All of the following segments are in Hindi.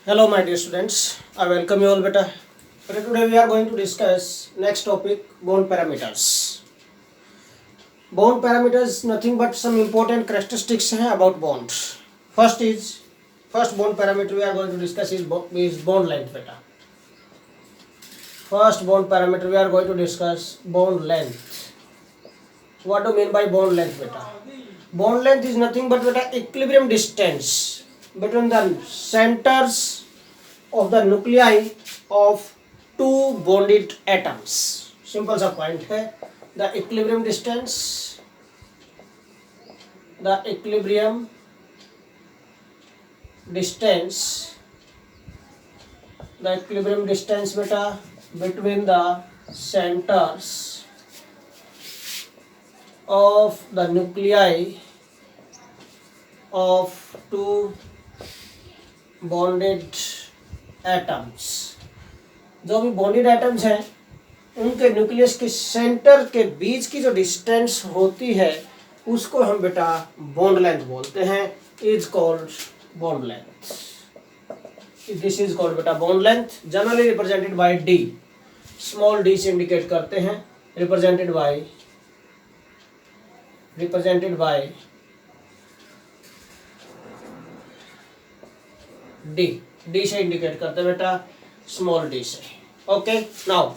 Hello, my dear students. I welcome you all, beta. Today we are going to discuss next topic, bone parameters. Bone parameters nothing but some important characteristics हैं about bones. First bone parameter we are going to discuss is bone length, beta. First bone parameter we are going to discuss bone length. What do you mean by bone length, beta? Bone length is nothing but beta equilibrium distance between the centers of the nuclei of two bonded atoms. Simple सा point है. The equilibrium distance beta between the centers of the nuclei of two bonded atoms. जो भी बॉन्डेड एटम्स हैं उनके न्यूक्लियस के सेंटर के बीच की जो डिस्टेंस होती है उसको हम बेटा बॉन्ड लेंथ बोलते हैं. Is called bond length. This is called बेटा bond length. Generally represented by D. Small D से इंडिकेट करते हैं. रिप्रेजेंटेड बाय डी से इंडिकेट करते हैं बेटा स्मॉल डी से. ओके. नाउ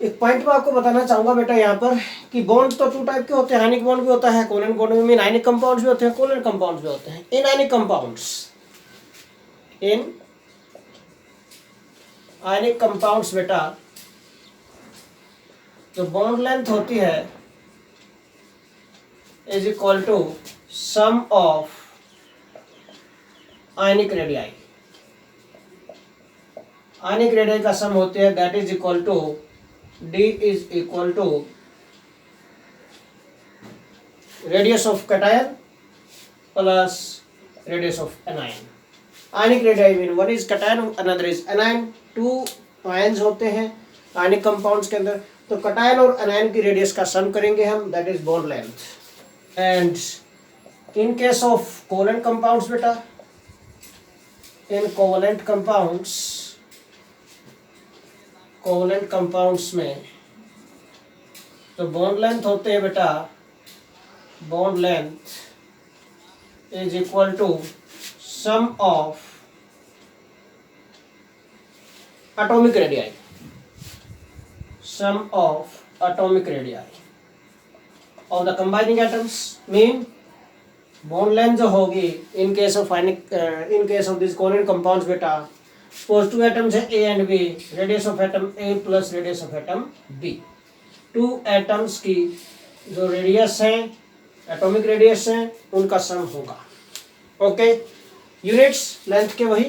एक पॉइंट में आपको बताना चाहूंगा बेटा यहाँ पर कि बॉन्ड तो टू टाइप के होते हैं. आयनिक बॉन्ड भी होता है, कोवलेंट बॉन्ड भी. मीन आयनिक कंपाउंड्स भी होते हैं, कोवलेंट कंपाउंड्स भी होते हैं. इन आयनिक कंपाउंड्स बेटा जो बॉन्ड लेंथ होती है is equal to sum of ionic radii. Ionic radii का सम होती है that is equal to D is equal to radius of cation plus radius of anion. Ionic radii mean one is cation another is anion. Two ions होते हैं आयनिक कंपाउंड्स के अंदर. तो कैटायन और एनायन की रेडियस का सम करेंगे हम, that is bond length. And in case of covalent compounds बेटा, इन कोवलेंट कंपाउंड्स में तो बॉन्ड लेंथ होते हैं बेटा, bond length is equal to sum of atomic radii. Sum of atomic radii of the combining atoms. Mean bond length जो होगी in case of this covalent compounds बेटा, सपोज टू एटम्स है A and B, radius of atom A plus radius of atom B. Two atoms की जो रेडियस है, एटॉमिक रेडियस है, उनका सम होगा. ओके. यूनिट्स लेंथ के वही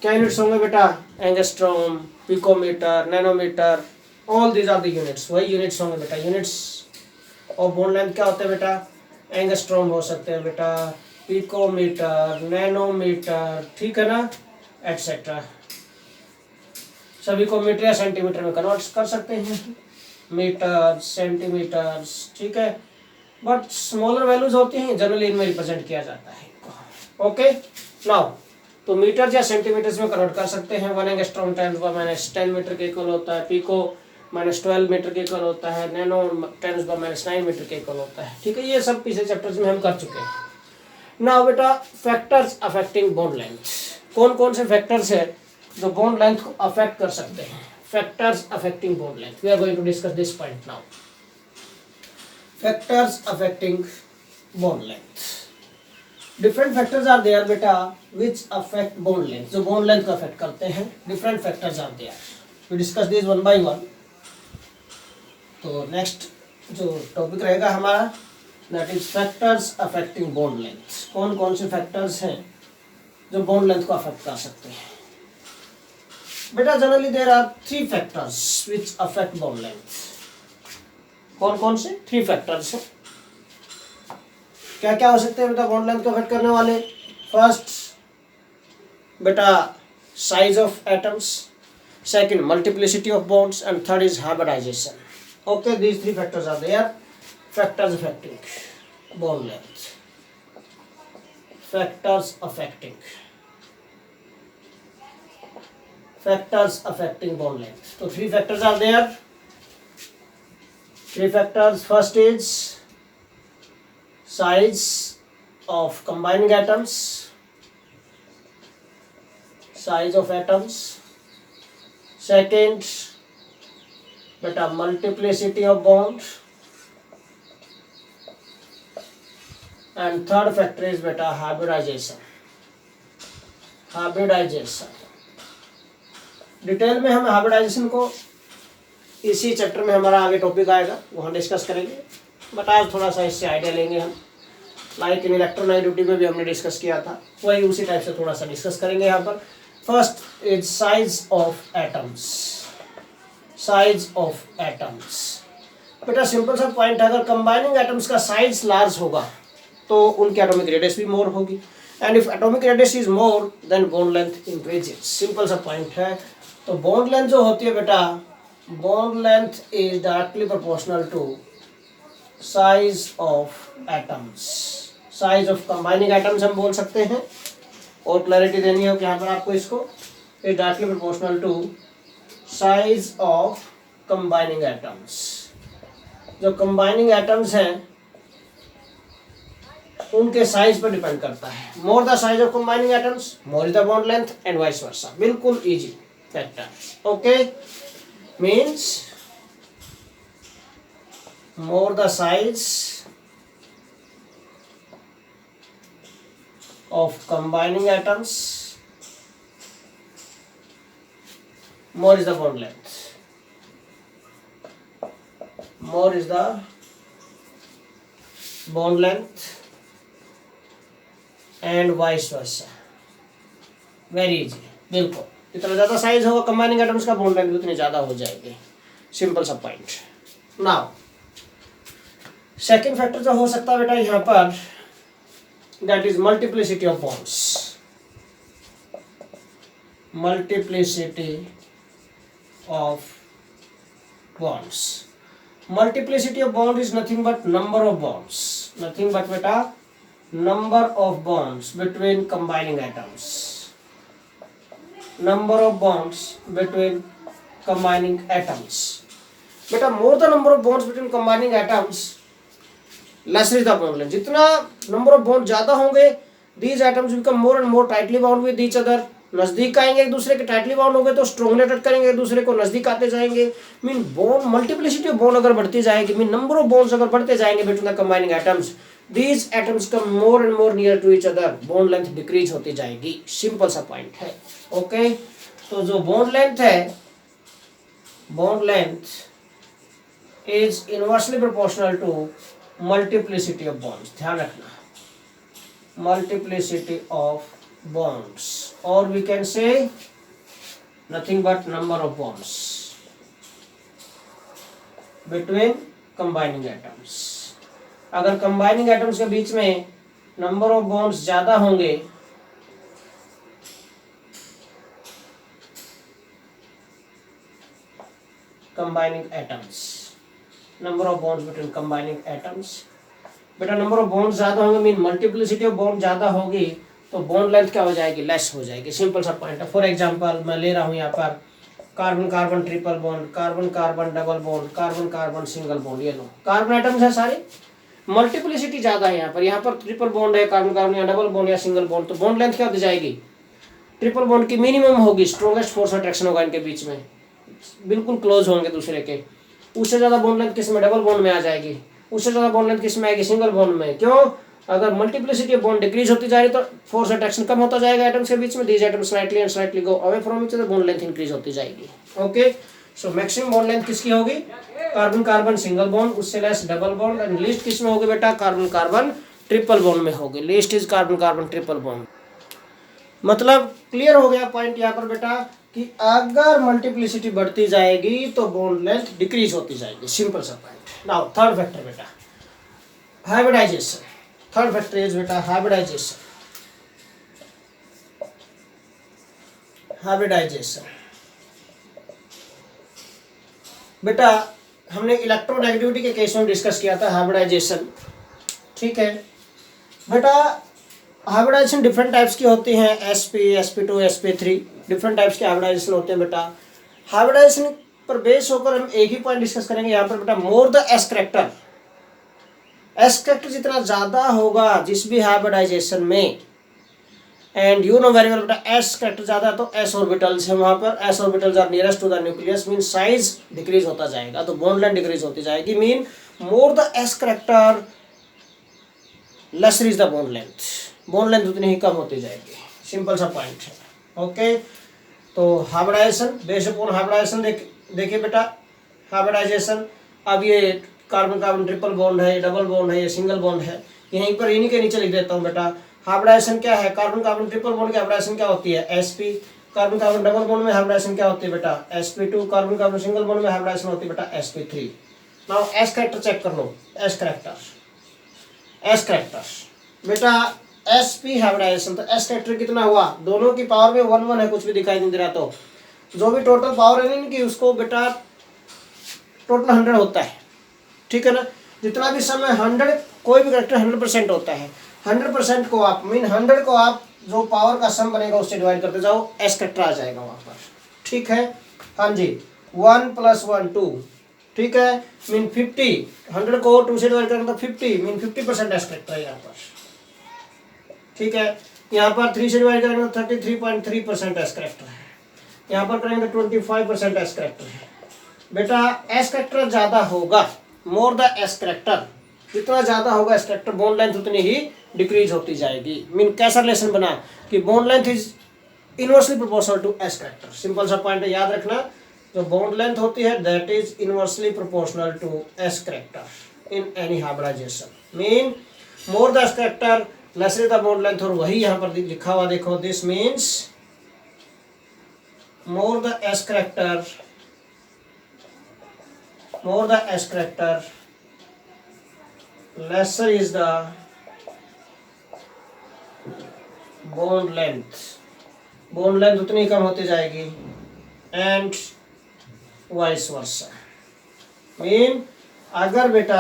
क्या यूनिट्स होंगे बेटा? Angstrom, picometre, nanometre, all these are the units. वही यूनिट्स होंगे बेटा. यूनिट्स ऑफ बॉन्ड लेंथ क्या होते हैं बेटा? एंगस्ट्रॉम हो सकते हैं बेटा, पिकोमीटर, नैनोमीटर, ठीक है ना, एटसेट्रा. सभी को मीटर या सेंटीमीटर में कन्वर्ट कर सकते हैं, मीटर, सेंटीमीटर, ठीक है. बट स्मॉलर वैल्यूज होती हैं, जनरली इनमें रिप्रेजेंट किया जाता है. ओके. नाउ तो मीटर या सेंटीमीटर्स में कन्वर्ट कर सकते हैं. 1 एंगस्ट्रॉम 10⁻10 मीटर के इक्वल होता है. पिको -12 मीटर के इक्वल होता है. नैनो 10⁻9 मीटर के इक्वल होता है. ठीक है. ये सब पिछले चैप्टर्स में हम कर चुके हैं. नाउ बेटा फैक्टर्स अफेक्टिंग बॉन्ड लेंथ. कौन कौन से फैक्टर्स है जो बॉन्ड लेंथ को अफेक्ट कर सकते हैं? Factors affecting bond length. We are going to discuss this point now. Factors affecting bond length. Different factors are there बेटा विच अफेक्ट बॉन्ड लेंथ. जो बॉन्ड लेंथ को अफेक्ट करते हैं, different factors are there. We discuss this one by one. तो नेक्स्ट जो टॉपिक रहेगा हमारा that is factors affecting bond length. कौन कौन से फैक्टर्स हैं जो बॉन्ड लेंथ को अफेक्ट कर सकते हैं बेटा? Generally there are 3 factors which affect bond length. कौन कौन से 3 फैक्टर्स हैं? क्या क्या हो सकते हैं बेटा बॉन्ड लेंथ को अफेक्ट करने वाले? फर्स्ट बेटा size of atoms, second multiplicity of bonds, and third is hybridization. Okay. These 3 factors are there. Factors affecting bone length. Factors affecting factors affecting bond length. So three factors are there. Three factors. First is size of combining atoms. Size of atoms. Second, beta multiplicity of bond. And third factor is beta hybridization. Hybridization detail में हम हाइब्रिडाइजेशन को इसी चैप्टर में हमारा आगे टॉपिक आएगा, वहाँ डिस्कस करेंगे, बट आज थोड़ा सा इससे आइडिया लेंगे हम। लाइक इन इलेक्ट्रोनेगेटिविटी में भी हमने डिस्कस किया था, वही उसी टाइप से थोड़ा सा डिस्कस करेंगे यहाँ पर। First is size of atoms. Size of atoms बेटा सिंपल सा पॉइंट है, अगर कंबाइनिंग एटम्स का साइज लार्ज होगा तो उनकी एटॉमिक रेडियस भी मोर होगी, and if atomic radius is more then bond length increases. Simple सा पॉइंट है। तो बॉन्ड लेंथ जो होती है बेटा, bond length is directly proportional to size of atoms. Size of combining atoms हम बोल सकते हैं, और क्लैरिटी देनी हो कि यहाँ पर आपको इसको, is directly proportional to size of combining atoms. जो कंबाइनिंग एटम्स हैं उनके साइज पर डिपेंड करता है। More the size of combining atoms more the bond length and vice versa. बिल्कुल easy factor. Okay, means more the size of combining atoms more is the bond length, more is the bond length and vice versa. Very easy. बिल्कुल जितना ज़्यादा साइज होगा कंबाइनिंग एटम्स का, बॉन्ड लेंथ उतनी ज़्यादा हो जाएगी। सिंपल सा पॉइंट। नाउ सेकंड फैक्टर जो हो सकता है बेटा यहाँ पर, that is multiplicity of bonds. Multiplicity of bonds. Multiplicity of bond is nothing but number of bonds. Nothing but बेटा number of bonds between combining atoms. Number of bonds between combining atoms. बेटा more the number of bonds between combining atoms, less is the bond length. जितना number of bonds ज़्यादा होंगे, these atoms become more and more tightly bound with each other. नजदीक आएंगे एक दूसरे के, टाइटली बाउंड हो गए तो स्ट्रॉन्गली अटैच करेंगे एक दूसरे को, नजदीक आते जाएंगे। Mean bond multiplicity of bond अगर बढ़ती जाएगी, मीन नंबर ऑफ बॉन्ड्स अगर बढ़ते जाएंगे between the combining atoms, these atoms come more and more near to each other, bond length decrease होती जाएगी। सिंपल सा पॉइंट है। ओके, तो जो बॉन्ड लेंथ है, bond length is inversely proportional to multiplicity of bonds. ध्यान रखना, multiplicity of bonds, or we can say nothing but number of bonds between combining atoms. अगर combining atoms के बीच में number of bonds ज़्यादा होंगे combining atoms, number of bonds between combining atoms, बेटा number of bonds ज़्यादा होंगे मीन multiplicity of bond ज़्यादा होगी, तो बॉन्ड लेंथ क्या हो जाएगी, लेस हो जाएगी। सिंपल सा पॉइंट है। फॉर एग्जांपल मैं ले रहा हूँ यहाँ पर carbon carbon triple bond, carbon carbon double bond, carbon carbon single bond. ये लो कार्बन एटम्स है सारे, मल्टीप्लिसिटी ज़्यादा है यहाँ पर ट्रिपल बॉन्ड है, कार्बन कार्बन या डबल बॉन्ड या सिंगल बॉन्ड, तो बॉन्ड लेंथ क्या हो जाएगी, ट्रिपल बॉन्ड की मिनिमम होगी, स्ट्रॉन्गेस्ट फोर्स अट्रैक्शन होगा इनके बीच में, बिल्कुल क्लोज होंगे दूसरे के। उससे ज़्यादा बॉन्ड लेंथ किस में, डबल बॉन्ड में आ जाएगी। उससे ज़्यादा बॉन्ड लेंथ किस में आएगी, सिंगल बॉन्ड में। क्यों, अगर मल्टीप्लिसिटी ऑफ बॉन्ड डिक्रीज होती जा रही तो फोर्स अट्रैक्शन कम होता जाएगा एटम्स के बीच में। These atoms slightly and slightly go away from each other, bond length increase होती जाएगी। Okay, so maximum bond length किसकी होगी, कार्बन कार्बन सिंगल बॉन्ड, उससे less double bond, and least किस में होगी बेटा, कार्बन कार्बन ट्रिपल बॉन्ड में होगी। Least is carbon carbon triple bond. मतलब क्लियर हो गया पॉइंट यहाँ पर बेटा कि अगर मल्टीप्लिसिटी बढ़ती जाएगी तो बॉन्ड लेंथ डिक्रीज होती जाएगी। सिंपल सा पॉइंट। नाउ थर्ड फैक्टर बेटा हाइब्रिडाइजेशन। थर्ड फैक्टर इज बेटा हाइब्रिडाइजेशन। हाइब्रिडाइजेशन बेटा हमने इलेक्ट्रोनेगेटिविटी के केस में डिस्कस किया था हाइब्रिडाइजेशन। ठीक है बेटा, हाइब्रिडाइजेशन डिफरेंट टाइप्स की होती हैं, sp, sp2, sp3, different types के हाइब्रिडाइजेशन होते हैं बेटा। हाइब्रिडाइजेशन पर बेस होकर हम एक ही पॉइंट डिस्कस करेंगे यहाँ पर बेटा, more the s character, s character जितना ज्यादा होगा जिस भी हाइब्रिडाइजेशन में, and you know very well बेटा एस करेक्टर ज्यादा तो एस ऑर्बिटल्स है वहां पर, s orbitals are nearest to the nucleus, mean size decrease होता जाएगा, तो बॉन्ड लेंथ डिक्रीज होती जाएगी, mean more the s character lesser is the bond length, bond length उतनी ही कम होती जाएगी, सिंपल सा पॉइंट है। ओके, तो हाइब्रिडाइजेशन बेस्ड अपॉन हाइब्रिडाइजेशन देखिए बेटा, हाइब्रिडाइजेशन, अब ये कार्बन कार्बन ट्रिपल बॉन्ड है, ये डबल बॉन्ड है, ये सिंगल बॉन्ड है, यहीं पर इन्हीं के नीचे लिख देता हूँ बेटा। हाइब्रिडाइजेशन क्या है, कार्बन कार्बन ट्रिपल बॉन्ड की हाइब्रिडाइजेशन क्या होती है, sp, carbon carbon double bond में हाइब्रिडाइजेशन क्या होती है बेटा, sp2, carbon carbon single bond में हाइब्रिडाइजेशन होती है बेटा sp3। Now s character check कर लो, एस कैरेक्टर, एस कैरेक्टर बेटा sp हाइब्रिडाइजेशन, तो एस कैरेक्टर कितना हुआ, दोनों की पावर में 1 1 है, कुछ भी दिखाई नहीं दे रहा, तो जो भी टोटल पावर है इनकी उसको बेटा टोटल 100 होता है, ठीक है ना। जितना भी समय 100, कोई भी कैरेक्टर 100% होता है, 100% को आप मीन 100 को आप जो पावर का सम बनेगा उससे डिवाइड करते जाओ, एस कैरेक्टर आ जाएगा वहां पर, ठीक है। हाँ जी, 1 + 1 2, ठीक है, मीन 50, 100 को 2 से डिवाइड करेंगे तो 50, मीन 50% एस कैरेक्टर है यहाँ पर, ठीक है। यहाँ पर 3 से डिवाइड करेंगे तो 33.3% एस कैरेक्टर है, यहाँ पर करेंगे तो 25% एस कैरेक्टर है बेटा। एस कैरेक्टर ज्यादा होगा, मोर द एस कैरेक्टर, जितना ज्यादा होगा एस कैरेक्टर, बॉन्ड लेंथ उतनी ही डिक्रीज होती जाएगी, मीन कैसा रिलेशन बना कि bond length is inversely proportional to s character, simple सा पॉइंट है, याद रखना, जो बॉन्ड लेंथ होती है that is inversely proportional to s character in any hybridization, mean more the s character lesser the bond length, और वही यहाँ पर लिखा हुआ देखो, this means more the s character, more the s character, lesser is the bond length, bond length उतनी कम होती जाएगी, and vice versa, मीन अगर बेटा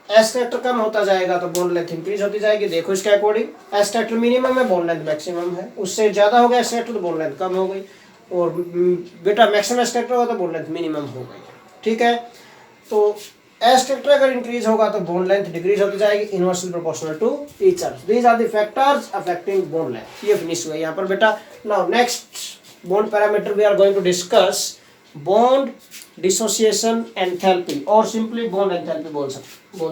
s कैरेक्टर कम होता जाएगा तो बॉन्ड लेंथ इंक्रीज होती जाएगी, देखो इसके अकॉर्डिंग, s कैरेक्टर मिनिमम है, बॉन्ड लेंथ मैक्सिमम है, उससे ज्यादा हो गया s कैरेक्टर तो बॉन्ड लेंथ कम हो गई, और बेटा मैक्सिमम s कैरेक्टर होगा तो बॉन्ड लेंथ मिनिमम हो गई, ठीक है। तो एस कैरेक्टर अगर इंक्रीज होगा तो बॉन्ड लेंथ डिक्रीज होती जाएगी, inversely proportional to each other, these are the factors affecting bond length, ये फिनिश हुआ यहाँ पर बेटा। Now next bond parameter we are going to discuss bond dissociation enthalpy, और सिंपली बॉन्ड एंथैल्पी बोल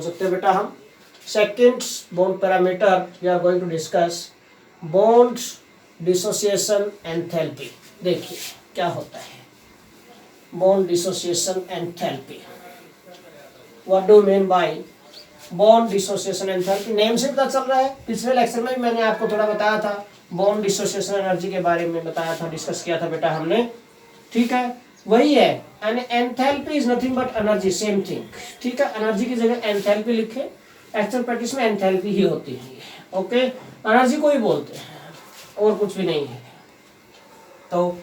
सकते हैं बेटा हम। Second bond parameter we are going to discuss bond dissociation enthalpy, देखिए क्या होता है bond dissociation enthalpy, what do you mean by bond dissociation enthalpy, name से पता चल रहा है, पिछले लेक्चर में भी मैंने आपको थोड़ा बताया था, बॉन्ड डिसोसिएशन एनर्जी के बारे में बताया था, डिस्कस किया था बेटा हमने, ठीक है, वही है, and enthalpy is nothing but energy, same thing, ठीक है, एनर्जी की जगह एंथैल्पी लिखे, एक्चुअल प्रैक्टिस में एंथैल्पी ही होती है, ओके, एनर्जी को ही बोलते हैं और कुछ भी नहीं है, तो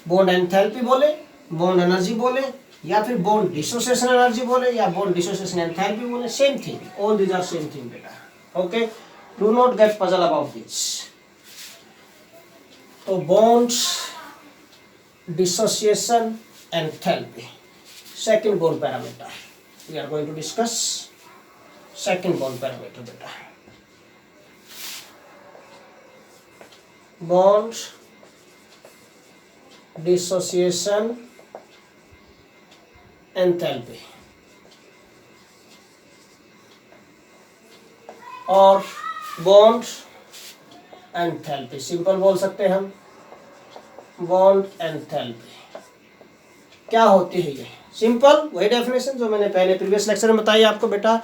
बॉन्ड एंथैल्पी बोले, बॉन्ड एनर्जी बोले, या फिर बॉन्ड डिसोसिएशन एनर्जी बोले, या बॉन्ड डिसोसिएशन एंथैल्पी बोले, same thing, all these are same thing बेटा, okay, do not get puzzle about this. तो bond dissociation enthalpy, second bond parameter we are going to discuss, second bond parameter बेटा, बॉन्ड डिसोसिएशन एंथैल्पी और बॉन्ड एंथैल्पी, सिंपल बोल सकते हैं हम, बॉन्ड एंथैल्पी क्या होती है, ये सिंपल वही डेफिनेशन जो मैंने पहले प्रीवियस लेक्चर में बताई आपको बेटा,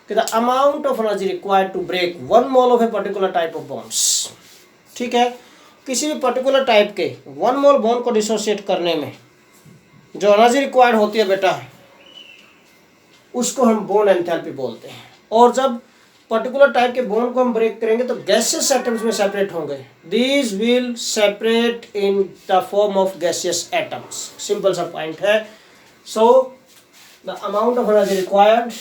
कि the amount of energy required to break 1 mole of a particular type of bonds, ठीक है, किसी भी पर्टिकुलर टाइप के 1 मोल बॉन्ड को डिसोसिएट करने में जो एनर्जी रिक्वायर्ड होती है बेटा, उसको हम बॉन्ड एंथैल्पी बोलते हैं, और जब पर्टिकुलर टाइप के बॉन्ड को हम ब्रेक करेंगे तो गैसियस एटम्स में सेपरेट होंगे, these will separate in the form of gaseous atoms, simple सा पॉइंट है। So the amount of energy required,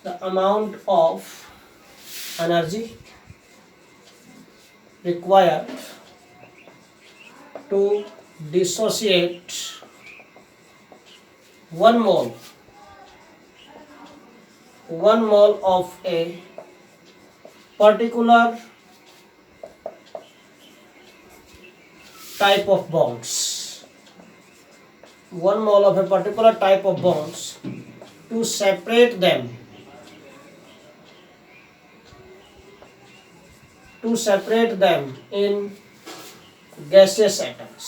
the amount of energy required to dissociate 1 mole of a particular type of bonds. 1 mole of a particular type of bonds to separate them in gaseous atoms.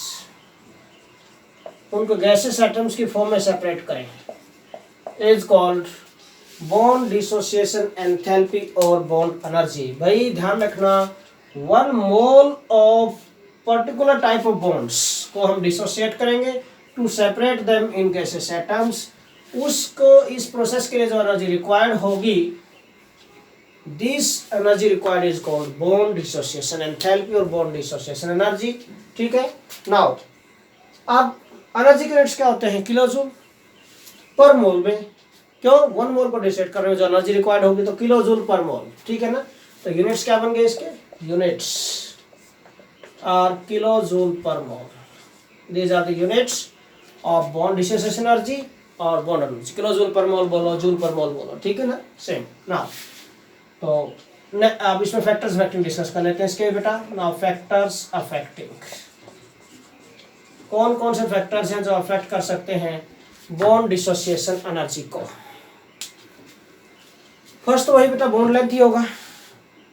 उनको gaseous atoms की फॉर्म में सेपरेट करें is called bond dissociation enthalpy और bond energy. भाई ध्यान रखना 1 mole of particular type of bonds को हम dissociate करेंगे to separate them in gaseous atoms. उसको इस प्रोसेस के लिए जो एनर्जी रिक्वायर्ड होगी, this energy required is called bond dissociation enthalpy और बॉन्ड डिसोसिएशन एनर्जी. ठीक है. नाउ अब एनर्जी के यूनिट्स क्या होते हैं? किलोजूल पर मोल में. क्यों? 1 मोल को डिसाइड कर रहे हो, जो एनर्जी रिक्वायर्ड होगी तो किलोजूल पर मोल. ठीक है ना. तो यूनिट्स क्या बन गए इसके? Units are kilojoule per mole. These are the units of bond dissociation energy और bond energy. Kilojoule per mole बोलो, जूल पर मोल बोलो. ठीक है ना. सेम. नाउ तो अब इसमें फैक्टर्स अफेक्टिंग डिस्कस कर लेते हैं इसके बेटा. Now factors affecting. कौन कौन से फैक्टर्स हैं जो अफेक्ट कर सकते हैं बॉन्ड डिसोसिएशन एनर्जी को? फर्स्ट तो वही बेटा बॉन्ड लेंथ ही होगा.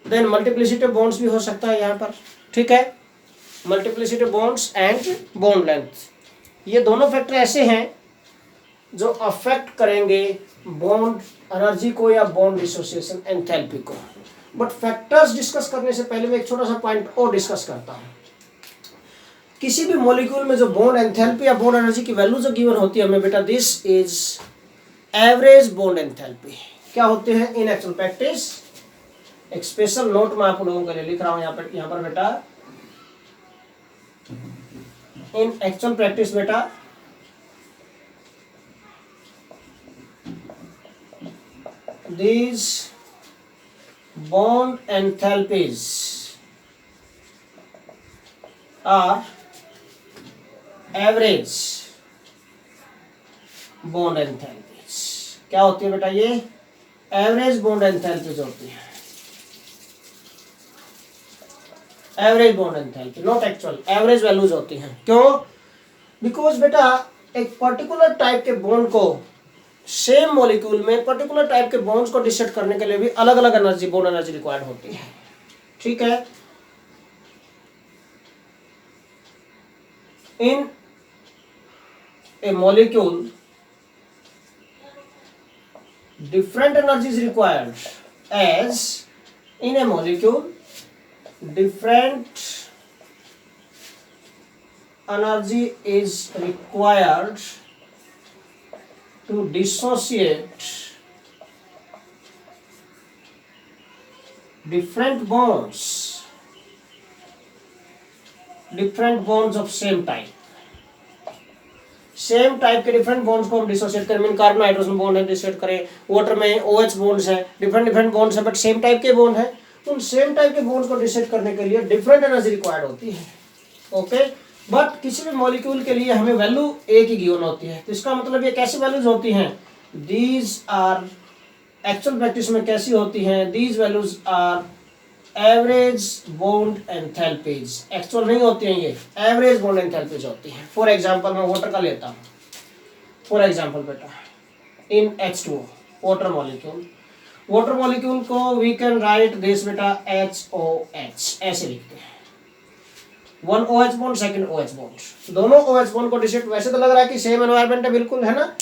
देन मल्टीप्लिसिटी बॉन्ड्स भी हो सकता है यहाँ पर. ठीक है. Multiplicity bonds and bond length, ये दोनों फैक्टर ऐसे हैं जो अफेक्ट करेंगे बॉन्ड एनर्जी को या बॉन्ड डिसोसिएशन एंथैल्पी को. बट फैक्टर्स डिस्कस करने से पहले मैं एक छोटा सा पॉइंट और डिस्कस करता हूँ. किसी भी मॉलिक्यूल में जो बॉन्ड एंथैल्पी या बॉन्ड एनर्जी की वैल्यू जो गिवन होती है हमें बेटा, this is average bond enthalpy. क्या होते हैं इन एक्चुअल प्रैक्टिस? एक स्पेशल नोट मैं आप लोगों के लिए लिख रहा हूँ यहाँ पर बेटा. इन एक्चुअल प्रैक्टिस बेटा these bond enthalpies are average bond enthalpies. क्या होती है बेटा? ये एवरेज बॉन्ड एंथैल्पीज होती है. Average bond enthalpy, not actual. Average values होती हैं. क्यों? बिकॉज बेटा एक पर्टिकुलर टाइप के बॉन्ड को सेम मॉलिक्यूल में पर्टिकुलर टाइप के बॉन्ड्स को डिसाइड करने के लिए भी अलग अलग एनर्जी, बॉन्ड एनर्जी रिक्वायर्ड होती है. ठीक है. इन ए molecule different energy is required, as in a molecule different energy is required to dissociate different bonds of same type. Same type के डिफरेंट बॉन्ड्स को हम डिसोसिएट करें. मीन कार्बन हाइड्रोजन बॉन्ड है, डिसोसिएट करें. वाटर में OH बॉन्ड्स है, डिफरेंट बॉन्ड्स है, बट सेम टाइप के बॉन्ड है. उन सेम टाइप के बॉन्ड्स को डिसोसिएट करने के लिए डिफरेंट एनर्जी रिक्वायर्ड होती है. ओके. बट किसी भी मॉलिक्यूल के लिए हमें वैल्यू एक ही गिवन होती है. तो इसका मतलब ये कैसी वैल्यूज होती हैं? दीज आर एक्चुअल प्रैक्टिस में कैसी होती हैं? These values are average bond enthalpies. Actual नहीं होती हैं, ये एवरेज बॉन्ड एंथैल्पीज होती हैं. फॉर एग्जांपल मैं वाटर का लेता हूँ. फॉर एग्जांपल बेटा इन H2O वाटर मॉलिक्यूल को वी कैन राइट दिस बेटा HOH ऐसे लिखते हैं. 1 OH bond, second OH bond. दोनों OH बॉन्ड को डिसोसिएट, वैसे तो लग रहा है कि सेम एनवायरनमेंट है, बिल्कुल है ना,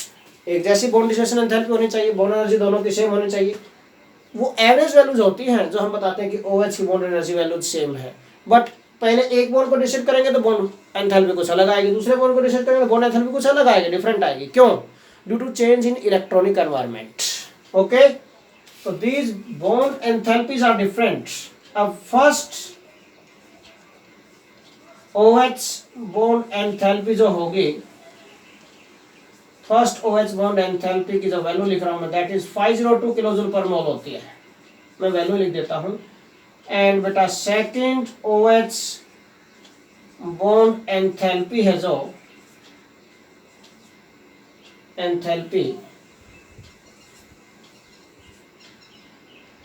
एक जैसी बॉन्ड डिसोसिएशन एंथैल्पी होनी चाहिए, बॉन्ड एनर्जी दोनों की सेम होनी चाहिए. वो एवरेज वैल्यूज होती हैं जो हम बताते हैं कि OH की बॉन्ड एनर्जी वैल्यूज सेम है. बट पहले एक बॉन्ड को डिसोसिएट करेंगे तो बॉन्ड एंथैल्पी कुछ अलग आएगी, दूसरे बॉन्ड को डिसोसिएट करेंगे तो बॉन्ड एंथैल्पी कुछ अलग आएगी, डिफरेंट आएगी. क्यों? Due to change in electronic environment. Okay. तो these bond enthalpies are different. अब फर्स्ट OH बॉन्ड एंथैल्पी जो होगी, फर्स्ट OH बॉन्ड एंथैल्पी की जो वैल्यू लिख रहा हूं मैं, दैट इज 502 किलोजूल पर मोल होती है. मैं वैल्यू लिख देता हूँ। एंड बेटा सेकंड OH बॉन्ड एंथैल्पी है जो एंथैल्पी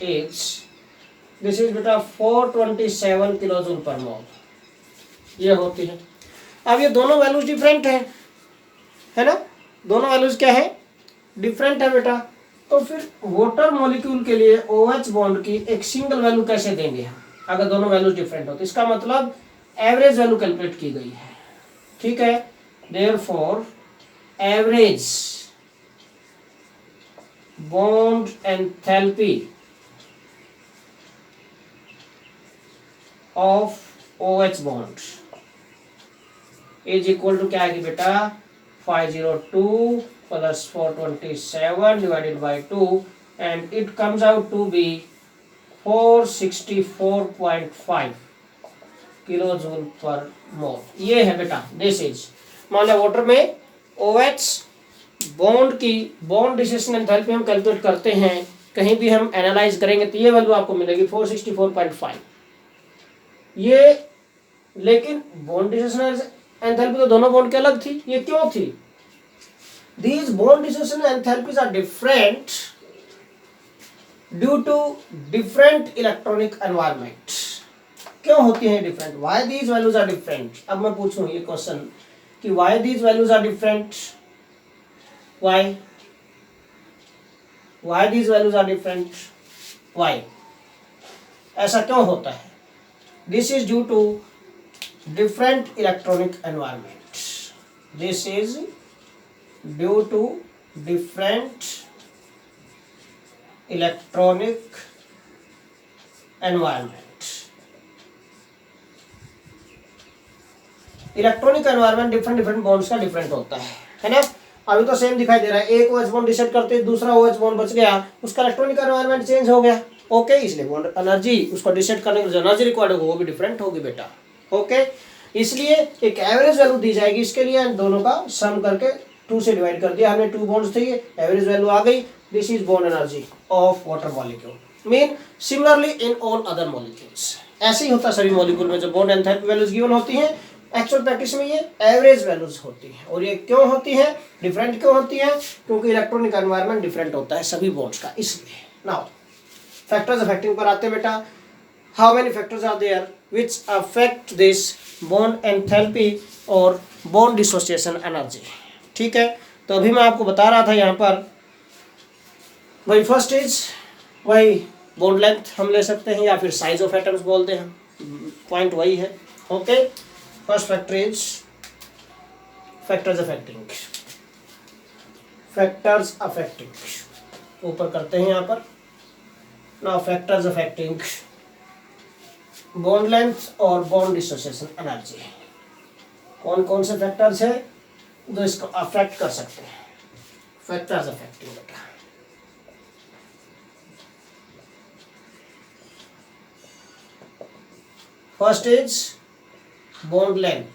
इज दिस इज बेटा 427 किलोजूल पर मोल, ये होती है। अब ये दोनों वैल्यूज डिफरेंट है ना, दोनों वैल्यूज क्या है, डिफरेंट है बेटा। तो फिर वाटर मॉलिक्यूल के लिए OH बॉन्ड की एक सिंगल वैल्यू कैसे देंगे हम, अगर दोनों वैल्यूज डिफरेंट हो? तो इसका मतलब एवरेज वैल्यू कैलकुलेट की गई है, ठीक है। Therefore average bond enthalpy of OH bond is equal to क्या आएगी बेटा, 502 plus 427 divided by 2 and it comes out to be 464.5 kilojoule per मोल। ये है बेटा, दिस इज, मान लिया वाटर में OH बॉन्ड की बॉन्ड डिस्ट्रीब्यूशन एंथैल्पी हम कैलकुलेट करते हैं, कहीं भी हम एनालाइज करेंगे तो ये वैल्यू आपको मिलेगी 464.5। ये लेकिन बॉन्ड डिस्ट्रीब्यूशन एंथैल्पी तो दोनों बॉन्ड के अलग थी, ये क्यों थी? These bond dissociation enthalpies are different due to different electronic environment। क्यों होती हैं different? Why these values are different? अब मैं पूछूं ये क्वेश्चन कि why these values are different? Why these values are different? Why? ऐसा क्यों होता है? This is due to different electronic environment। This is due to different electronic environment। Electronic environment different bonds का डिफरेंट होता है ना। अभी तो सेम दिखाई दे रहा है, एक OH बॉन्ड डिसाइड करते दूसरा OH बॉन्ड बच गया, उसका इलेक्ट्रॉनिक एनवायरनमेंट चेंज हो गया, ओके। इसलिए बॉन्ड एनर्जी उसको डिसाइड करने की जो एनर्जी रिक्वायर्ड होगी वो भी डिफरेंट होगी बेटा, ओके। इसलिए एक एवरेज वैल्यू दी जाएगी इसके लिए, दोनों का सम करके 2 से डिवाइड कर दिया हमने, 2 बॉन्ड्स थे, एवरेज वैल्यू आ गई। This is bond energy of water molecule. Mean similarly in all other molecules, ऐसे ही होता सभी मॉलिक्यूल में जो बॉन्ड एंथैल्पी वैल्यूज गिवन होती हैं, एक्चुअल प्रैक्टिस में ये एवरेज वैल्यूज होती हैं। और ये क्यों होती है, डिफरेंट क्यों होती है? क्योंकि इलेक्ट्रॉनिक एनवायरनमेंट डिफरेंट होता है सभी बॉन्ड्स का, इसलिए। नाउ फैक्टर्स अफेक्टिंग पर आते हैं बेटा। How many factors are there which affect this bond enthalpy और बॉन्ड डिसोसिएशन एनर्जी, ठीक है। तो अभी मैं आपको बता रहा था यहाँ पर, वही फर्स्ट इज वही बॉन्ड लेंथ हम ले सकते हैं, या फिर साइज ऑफ एटम्स बोलते हैं, पॉइंट वही है, okay. First factor is factors affecting, ऊपर करते हैं यहाँ पर। Now factors affecting bond length और बॉन्ड डिसोसिएशन एनर्जी। कौन कौन से फैक्टर्स है जो इसको अफेक्ट कर सकते हैं? फैक्टर्स अफेक्टिंग बेटा, फर्स्ट इज बॉन्ड लेंथ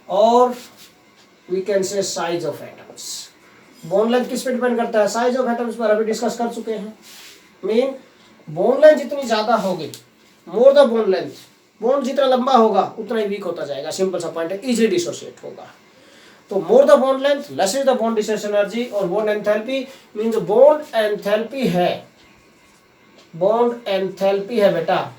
और we can say size of atoms. Bond length किस पे डिपेंड करता है? साइज ऑफ एटम्स पर अभी डिस्कस कर चुके हैं। मीन बॉन्ड लेंथ जितनी ज्यादा होगी, मोर द बॉन्ड लेंथ, बॉन्ड जितना लंबा होगा उतना ही वीक होता जाएगा, सिंपल सा पॉइंट है, इजीली डिसोसिएट होगा। तो more the bond length less is the bond dissociation energy. और बॉन्ड एंथैल्पी मीन जो बॉन्ड एंथैल्पी है बेटा,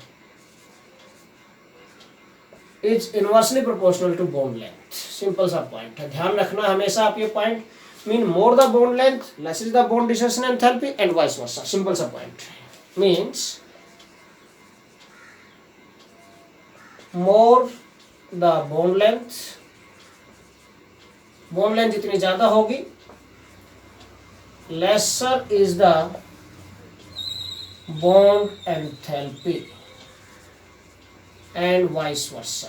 is inversely proportional to bond length, simple सा पॉइंट है, ध्यान रखना हमेशा आप ये point. Mean more the bond length less is the bond dissociation enthalpy and vice versa, simple सा point. Means more the bond length जितनी ज्यादा होगी, lesser is the bond enthalpy and vice versa.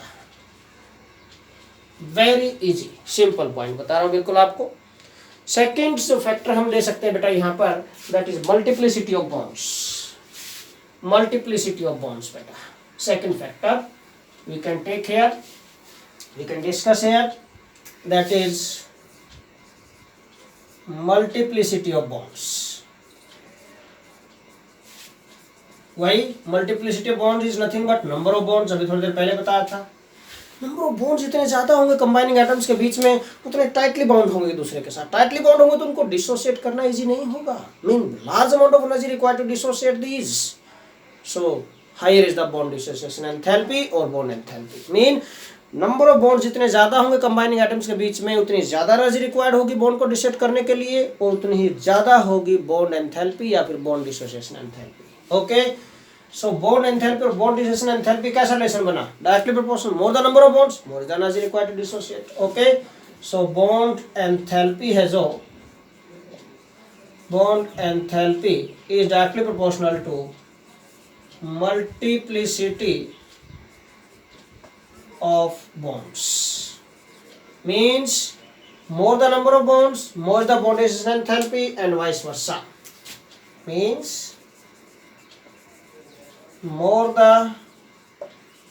Very easy, simple point बता रहा हूं बिल्कुल आपको। सेकेंड जो फैक्टर हम ले सकते हैं बेटा यहाँ पर, that is multiplicity of bonds. Multiplicity of bonds बेटा, second factor we can take here, we can discuss here, that is multiplicity of bonds। वही multiplicity of bonds is nothing but number of bonds, अभी थोड़ी देर पहले बताया था। नंबर ऑफ बॉन्ड्स जितने ज्यादा होंगे कंबाइनिंग एटम्स के बीच में उतने टाइटली बाउंड होंगे दूसरे के साथ। टाइटली बाउंड होंगे तो उनको डिसोसिएट करना इजी नहीं होगा, mean large amount of energy required to dissociate these. So higher is the bond dissociation enthalpy और bond enthalpy. Mean number of bond जितने ज्यादा होंगे कंबाइनिंग एटम्स के बीच में उतनी ज्यादा एनर्जी रिक्वायर्ड होगी बॉन्ड को डिसोसिएट करने के लिए, और उतनी ही ज्यादा होगी बॉन्ड एंथैल्पी या फिर bond dissociation enthalpy. Okay, so bond enthalpy और बॉन्ड डिसोसिएशन एंथैल्पी कैसा रिलेशन बना? Directly proportional, more the number of bonds more the energy required to dissociate. Okay, so bond enthalpy is directly proportional to multiplicity of bonds. Means more the number of bonds, more the bond distribution enthalpy, and vice versa. Means more the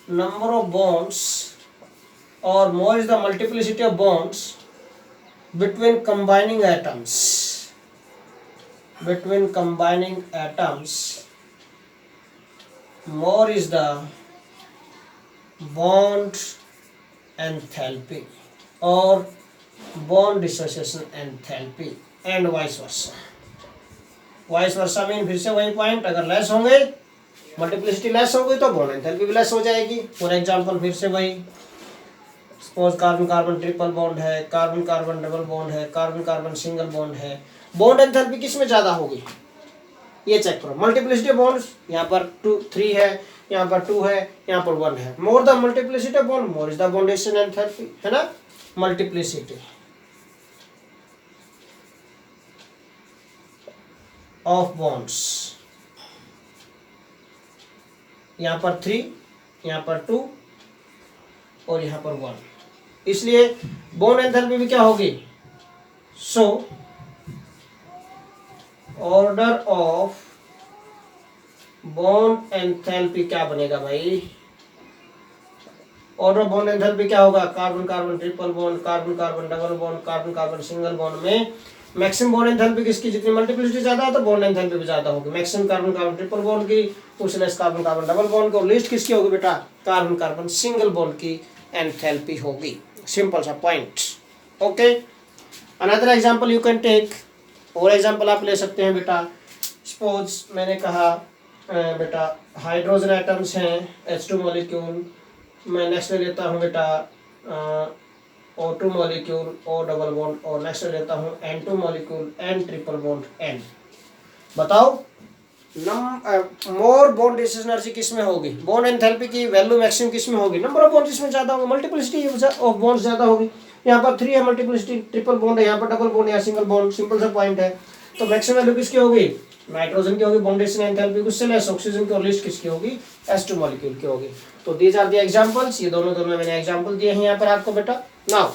number of bonds or more is the multiplicity of bonds between combining atoms. Between combining atoms, more is the bond enthalpy or bond dissociation enthalpy and vice versa. Vice versa mean फिर से वही पॉइंट, अगर लेस होंगे मल्टीप्लिसिटी लेस होगी तो बॉन्ड एंथैल्पी भी लेस हो जाएगी। फॉर एग्जांपल फिर से वही, suppose carbon carbon triple bond है, कार्बन कार्बन डबल बॉन्ड है, कार्बन कार्बन सिंगल बॉन्ड है, बॉन्ड एंथैल्पी किस में ज्यादा होगी ये चेक करो। मल्टीप्लिसिटी ऑफ बॉन्ड्स यहाँ पर 3 है, यहाँ पर 2 है, यहाँ पर 1 है। More the multiplicity of bond more is the bond dissociation enthalpy, है ना। मल्टीप्लिसिटी ऑफ बॉन्ड्स, यहाँ पर 3, यहाँ पर 2 और यहाँ पर 1, इसलिए बॉन्ड एंथैल्पी भी क्या होगी? So order of bond enthalpy क्या बनेगा भाई? ऑर्डर ऑफ बॉन्ड एंथैल्पी क्या होगा? Carbon carbon triple bond, carbon carbon double bond, carbon carbon single bond में मैक्सिमम बॉन्ड एंथैल्पी किसकी? जितनी मल्टीप्लिसिटी ज्यादा है तो बॉन्ड एंथैल्पी भी ज्यादा होगी। Maximum carbon carbon triple bond की, उससे less carbon carbon double bond की, और लिस्ट किसकी होगी बेटा? कार्बन कार्बन सिंगल बॉन्ड की एंथैल्पी होगी। सिंपल सा point. Okay, another example you can take, और एग्जांपल आप ले सकते हैं बेटा। सपोज मैंने कहा बेटा हाइड्रोजन एटम्स हैं H2 मॉलिक्यूल, मैं नेक्स्ट ले लेता हूँ बेटा O2 molecule O double bond, और नेक्स्ट ले लेता हूँ N2 molecule N triple bond N। बताओ मोर बॉन्ड डिसोसिएशन एनर्जी किस में होगी? बॉन्ड एंथैल्पी की वैल्यू मैक्सिमम किस में होगी? नंबर ऑफ बॉन्ड जिसमें ज्यादा होगा, मल्टीप्लिसिटी ऑफ बॉन्ड ज्यादा होगी। यहाँ पर 3 है मल्टीप्लिसिटी, ट्रिपल बॉन्ड है, यहाँ पर डबल बॉन्ड या सिंगल बॉन्ड, सिंपल सा पॉइंट है। तो मैक्सिमम वैल्यू किसकी होगी? नाइट्रोजन की होगी बॉन्ड डिसोसिएशन एंथैल्पी, उससे लेस ऑक्सीजन की, और लिस्ट किसकी होगी? H2 मॉलिक्यूल की होगी। तो दीज आर द एग्जांपल्स, ये दोनों मैंने एग्जांपल दिए हैं यहाँ पर आपको बेटा। नाउ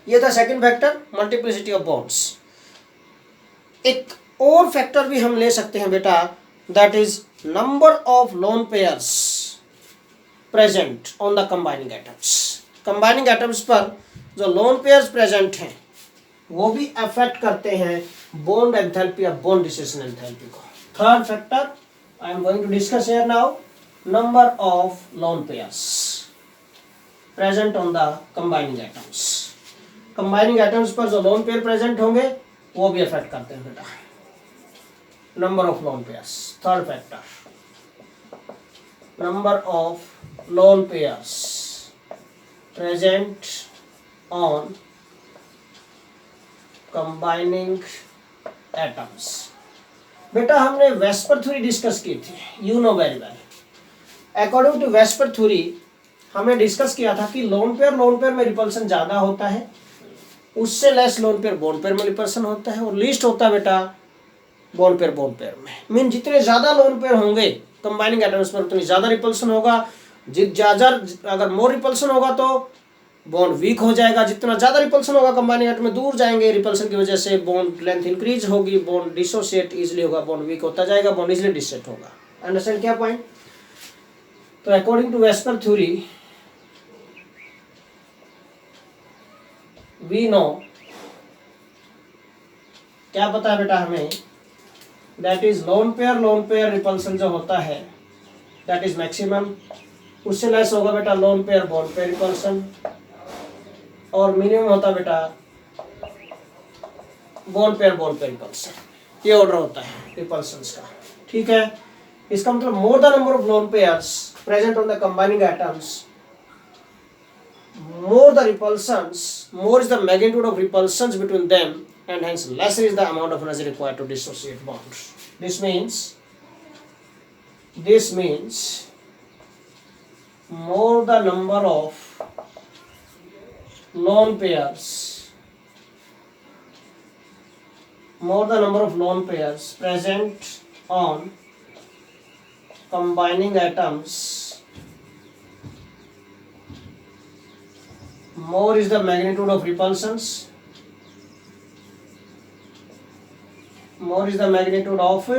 ये था second factor, multiplicity of bonds. एक और फैक्टर भी हम ले सकते हैं बेटा, that is number of lone pairs present on the combining atoms. Combining atoms पर जो लोन पेयर्स प्रेजेंट हैं वो भी अफेक्ट करते हैं बॉन्ड एंथैल्पी या बॉन्ड डिसोसिएशन एंथैल्पी को। Third factor I am going to discuss here now, number of lone pairs present on the combining atoms. Combining atoms पर जो लोन पेयर प्रेजेंट होंगे वो भी अफेक्ट करते हैं बेटा number of lone pairs. Third factor, number of lone pairs present on combining atoms. बेटा हमने वेस्पर थ्योरी डिस्कस की थी, you know very well. According to VSEPR theory हमने डिस्कस किया था कि लोन पेयर में रिपल्सन ज्यादा होता है, उससे less lone pair bond pair में रिपल्सन होता है, और लीस्ट होता है बेटा बॉन्ड पेयर में। मीन जितने ज्यादा लोन पेयर होंगे कंबाइनिंग एटम्स पर उतनी ज्यादा रिपल्सन होगा। ज्यादा अगर मोर रिपल्सन होगा तो बॉन्ड वीक हो जाएगा, जितना ज्यादा रिपल्सन होगा कंबाइनिंग एटम में दूर जाएंगे, रिपल्सन की वजह से बॉन्ड लेंथ इंक्रीज होगी, बॉन्ड डिसोसिएट इजीली होगा, बॉन्ड वीक होता जाएगा, बॉन्ड इजीली डिसोसिएट होगा। अंडरस्टैंड क्या पॉइंट? तो according to VSEPR theory we know, क्या पता है बेटा हमें, that is lone pair repulsion जो होता है दैट इज मैक्सिमम, उससे लेस होगा बेटा lone pair bond pair repulsion, और मिनिमम होता है बेटा बॉन्ड पेयर रिपल्सन। ये ऑर्डर होता है रिपल्सन्स का, ठीक है। इसका मतलब मोर the number of lone pairs present on the combining atoms, more the repulsions, more is the magnitude of repulsions between them, and hence lesser is the amount of energy required to dissociate bonds. This means more the number of lone pairs, more the number of lone pairs present on combining atoms, more is the magnitude of repulsions, more is the magnitude of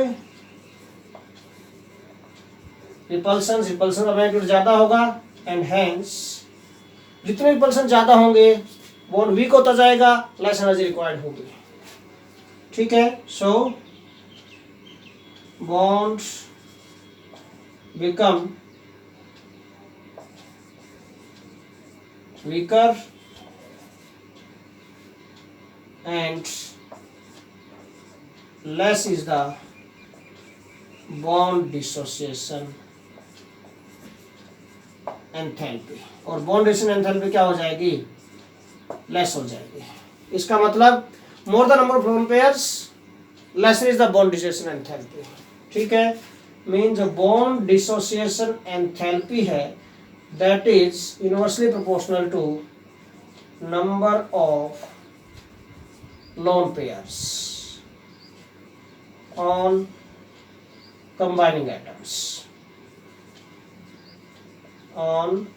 repulsions का magnitude ज्यादा होगा, and hence जितने रिपल्सन ज्यादा होंगे बॉन्ड वीक होता जाएगा, लेस एनर्जी रिक्वायर्ड होगी, ठीक है। So bond become weaker and less is the bond dissociation enthalpy, और bond dissociation enthalpy क्या हो जाएगी, less हो जाएगी। इसका मतलब more the number of lone pairs lesser is the bond dissociation enthalpy, ठीक है। मीन्स bond dissociation enthalpy है that is inversely proportional to number of lone pairs on combining atoms, on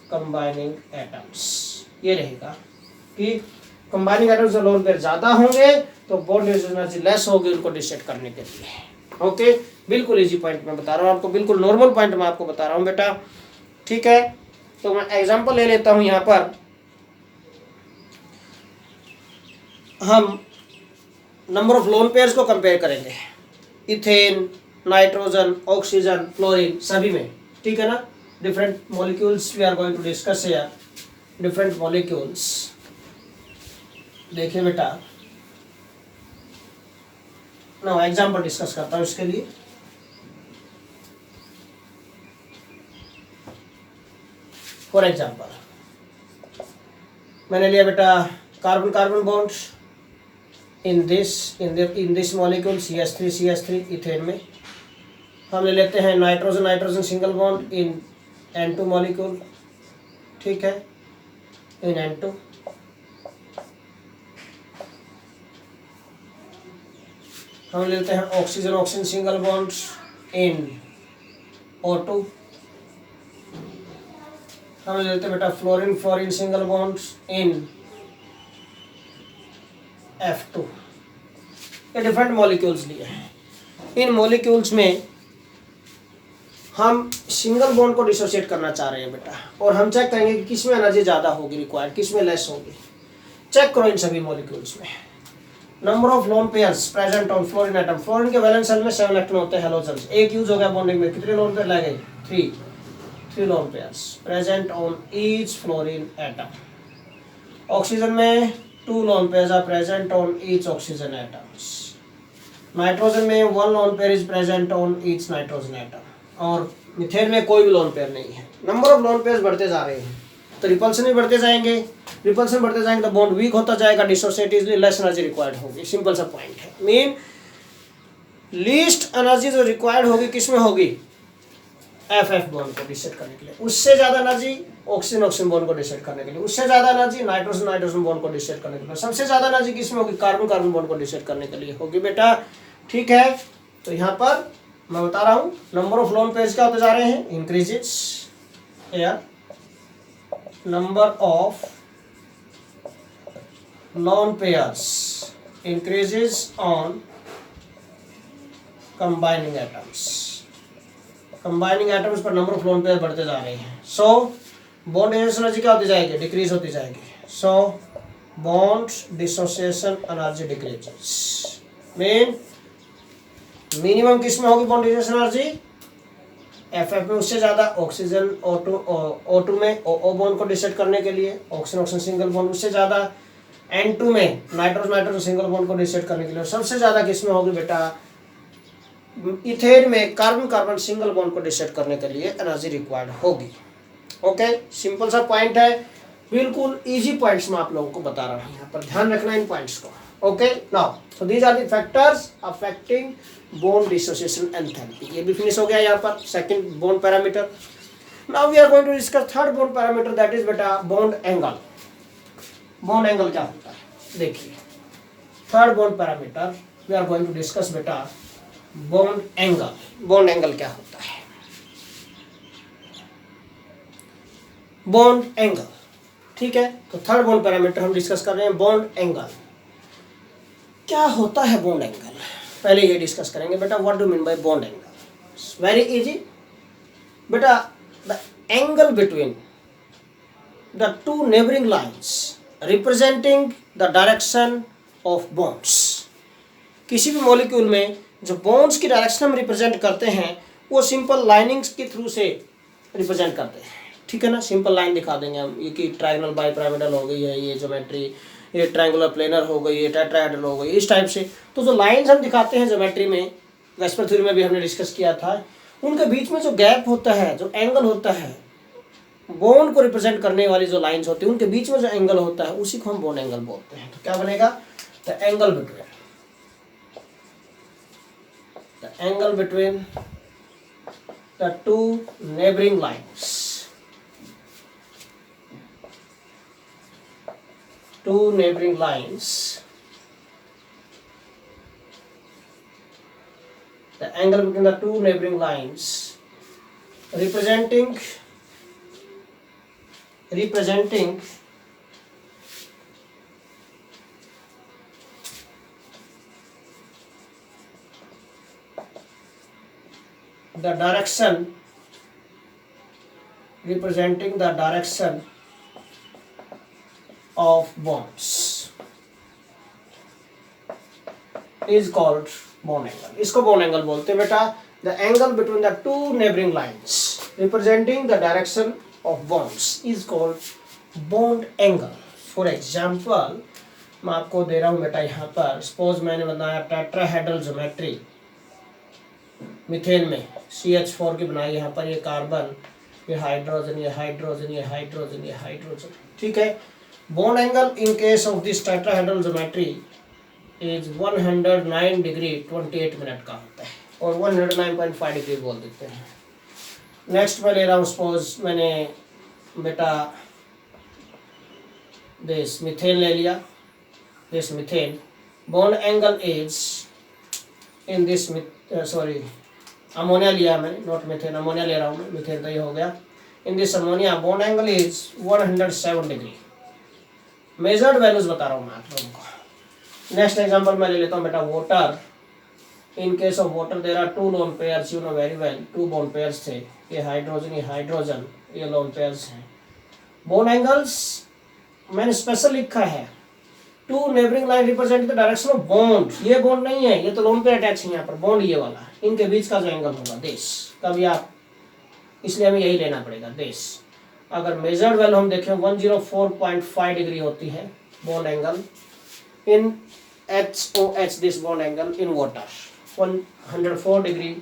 combining atoms। ये रहेगा कि कंबाइनिंग एटम्स में लोन पेयर ज्यादा होंगे तो बॉन्ड एनर्जी लेस होगी उनको डिसाइड करने के लिए। ओके, बिल्कुल इजी पॉइंट मैं बता रहा हूँ आपको, बिल्कुल नॉर्मल पॉइंट मैं आपको बता रहा हूँ बेटा, ठीक है। तो मैं एग्जांपल ले लेता हूं, यहां पर हम नंबर ऑफ लोन पेयर्स को कंपेयर करेंगे, इथेन, नाइट्रोजन, ऑक्सीजन, फ्लोरीन सभी में, ठीक है ना। Different molecules we are going to discuss here, different molecules. देखिए बेटा, ना एग्जांपल डिस्कस करता हूं इसके लिए। फॉर एग्जाम्पल मैंने लिया बेटा carbon carbon bond in this molecule CH3 ethane में। हम ले लेते हैं nitrogen single bond in N2 molecule, ठीक है, इन N2। हम लेते हैं oxygen single bond in O2। हम लेते हैं बेटा fluorine single bonds in F2। ये डिफरेंट मॉलिक्यूल्स लिए हैं। इन मॉलिक्यूल्स में हम सिंगल बॉन्ड को डिसोसिएट करना चाह रहे हैं बेटा, और हम चेक करेंगे कि किसमें एनर्जी ज़्यादा होगी रिक्वायर्ड, किसमें लेस होगी। चेक करो इन सभी मॉलिक्यूल्स में number of lone pairs present on fluorine atom. Fluorine के वैलेंस शेल में 7 इलेक्ट्रॉन होते हैं हैलोजन्स, एक यूज हो गया बॉन्डिंग में, कितने लोन पेयर लगे, 3 lone pairs present on each fluorine atom. Oxygen में 2 lone pairs are present on each oxygen atoms. Nitrogen में 1 lone pair is present on each nitrogen atom, और मिथेन में कोई भी लोन पेयर नहीं है। नंबर ऑफ लोन पेयर्स बढ़ते जा रहे हैं तो रिपल्सन भी बढ़ते जाएंगे, रिपल्सन बढ़ते जाएंगे तो बॉन्ड वीक होता जाएगा, dissociate easily, less energy required होगी। सिंपल सा पॉइंट है। मीन लीस्ट एनर्जी जो रिक्वायर्ड होगी किसमें होगी, FF बॉन्ड को डिसाइड करने के लिए। उससे ज्यादा एनर्जी ऑक्सीजन बॉन्ड को डिसाइड करने के लिए, उससे ज्यादा एनर्जी नाइट्रोजन बॉन्ड को डिसाइड करने के लिए, सबसे ज्यादा एनर्जी किसमें होगी, कार्बन बॉन्ड को डिसाइड करने के लिए होगी बेटा, ठीक है। तो यहाँ पर मैं बता रहा हूँ नंबर ऑफ लोन पेयर्स क्या होते जा रहे हैं, increases here number of lone pairs increases on combining atoms। combining atoms पर number of lone pairs बढ़ते जा रहे हैं। so bond एनर्जी क्या होती जाएगी, डिक्रीज होती जाएगी। so bond dissociation energy decreases, mean minimum किस में होगी बॉन्ड डिस्ट्रीब्यूशन एनर्जी, एफ में, उससे ज्यादा ऑक्सीजन O2 में O बॉन्ड को डिस्ट्रक्ट करने के लिए, ऑक्सीजन सिंगल बॉन्ड, उससे ज्यादा N2 में नाइट्रोजन सिंगल बॉन्ड को डिस्ट्रक्ट करने के लिए, सबसे ज्यादा किस में होगी बेटा, इथेन में कार्बन कार्बन सिंगल बॉन्ड को डिस्ट्रक्ट करने के लिए एनर्जी रिक्वायर्ड होगी। ओके, सिंपल सा पॉइंट है, बिल्कुल इजी पॉइंट्स में आप लोगों को बता रहा हूँ, यहाँ पर ध्यान रखना इन पॉइंट्स को। Okay, now so these are the factors affecting bond dissociation enthalpy. ये भी फिनिश हो गया यहाँ पर second bond parameter. Now we are going to discuss third bond parameter, that is बेटा बॉन्ड एंगल। बॉन्ड एंगल क्या होता है, देखिए third bond parameter we are going to discuss बेटा बॉन्ड एंगल। बॉन्ड एंगल क्या होता है, बॉन्ड एंगल, ठीक है। तो थर्ड बॉन्ड पैरामीटर हम डिस्कस कर रहे हैं, बॉन्ड एंगल। क्या होता है बॉन्ड एंगल, पहले ये डिस्कस करेंगे बेटा, what do mean by bond angle. Very easy बेटा, the angle between the two neighbouring lines representing the direction of bonds. किसी भी मॉलिक्यूल में जो बॉन्ड्स की डायरेक्शन हम रिप्रेजेंट करते हैं वो सिंपल लाइनिंग्स के थ्रू से रिप्रेजेंट करते हैं, ठीक है ना। सिंपल लाइन दिखा देंगे हम, ये कि ट्रायंगल बाइपिरामिडल हो गई है, ये ज्योमेट्री, ये ट्रायंगुलर प्लेनर हो गई, ये टेट्राहेड्रल हो गई, इस टाइप से। तो जो लाइंस हम दिखाते हैं ज्योमेट्री में, वेस्पर थ्योरी में भी हमने डिस्कस किया था, उनके बीच में जो गैप होता है, जो एंगल होता है, बॉन्ड को रिप्रेजेंट करने वाली जो लाइंस होती है उनके बीच में जो एंगल होता है उसी को हम बॉन्ड एंगल बोलते हैं। तो क्या बनेगा, the angle between the two neighbouring lines, two neighboring lines, the angle between the two neighboring lines representing the direction of bonds is called bond angle। इसको bond angle बोलते हैं बेटा। the angle between the two neighboring lines representing the direction of bonds is called bond angle। for example मैं आपको दे रहा हूँ बेटा, यहाँ पर सपोज मैंने बनाया टेट्राहेड्रल ज्योमेट्री, मीथेन में CH4 की बनाई, यहाँ पर ये कार्बन, ये हाइड्रोजन, ये हाइड्रोजन, ये हाइड्रोजन, ये हाइड्रोजन, ठीक है। Bond angle in case of this tetrahedral geometry is 109 degree 28 minute का होता है, और 109.5 डिग्री बोल देते हैं। नेक्स्ट मैं ले रहा हूँ, सपोज मैंने बेटा दिस मीथेन ले लिया, this methane, bond angle is in this sorry ammonia लिया मैंने, नॉट मीथेन, अमोनिया ले रहा हूँ मैं, मीथेन तो ये हो गया। In this ammonia bond angle is 107 degree. Measured values बता रहा हूँ मैं आप लोगों को। नेक्स्ट एग्जांपल मैं ले लेता हूँ बेटा water. In case of water there are two lone pairs, you know very well, two bond pairs थे, ये हाइड्रोजन, ये लोन पेयर्स हैं। बॉन्ड एंगल्स मैंने स्पेशल लिखा है, two neighbouring line represent the direction of bond. ये बॉन्ड नहीं है, ये तो लोन पेयर अटैच है, यहाँ पर बॉन्ड ये वाला, इनके बीच का जो एंगल होगा दिस, कभी आप, इसलिए हमें यही लेना पड़ेगा दिस। अगर मेजर्ड वैल्यू हम देखें 104.5 डिग्री होती है bond angle in HOH, this bond angle in water 104 degree,